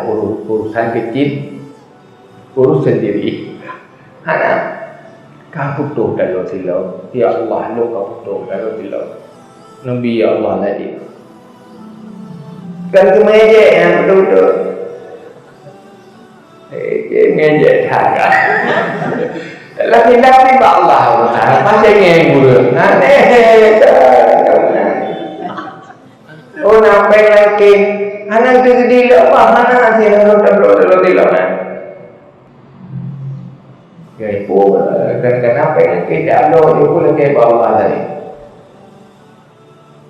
adalah urusan kecil, urus sendiri. Anak, kau butuh kalau silau, ya Allah, lu kau butuh kalau silau. Nabi ya Allah lagi. Kan kemeja yang betul-betul. Ngejek harga. Laki-laki ba Allah Taala masih ngeguru. Oh nampak lagi. Anak tu di apa? Anak si harus terus di lawan. Gaya pun dan kenapa lagi dah lo dia pun lagi bawa tadi.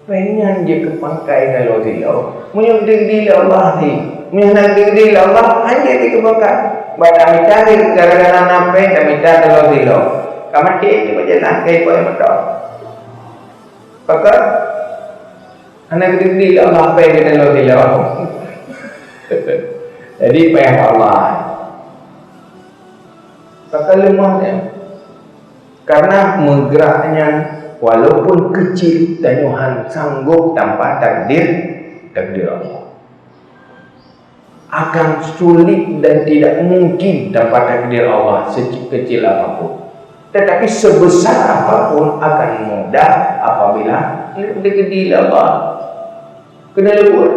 Pengen je kepangkai kalau di lawan. Munyuk di Allah ni. Munyuk di Allah hanya di kepangkai. Baca minta gara-gara nampak dah minta kalau di lawan. Kamu cek tu macam nak kaya boleh betul. Pakar anak di Allah apa yang kita di lawan. Jadi payah Allah. Pakar lemahnya. Karena menggeraknya walaupun kecil Tuhan sanggup tanpa takdir Allah. Akan sulit dan tidak mungkin tanpa takdir Allah sekecil apapun. Tetapi sebesar apapun akan mudah apabila takdir Allah. Kena luar.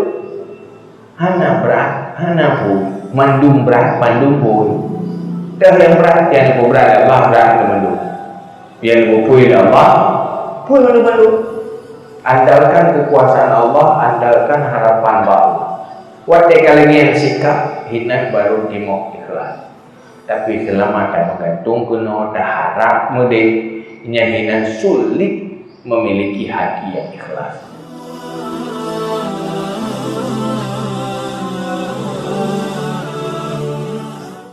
Hana berat, hana pun. Mandum berat, mandum pun. Dah yang berat, yang lebih berat Allah berat ke mandum. Yang lebih puin Allah, puin mandum. Andalkan kekuasaan Allah, andalkan harapan baru. Wadah kali yang sikap hina baru dimok ikhlas. Tapi selama tak bergantung kena dah harap mudah, hina sulit memiliki hati yang ikhlas.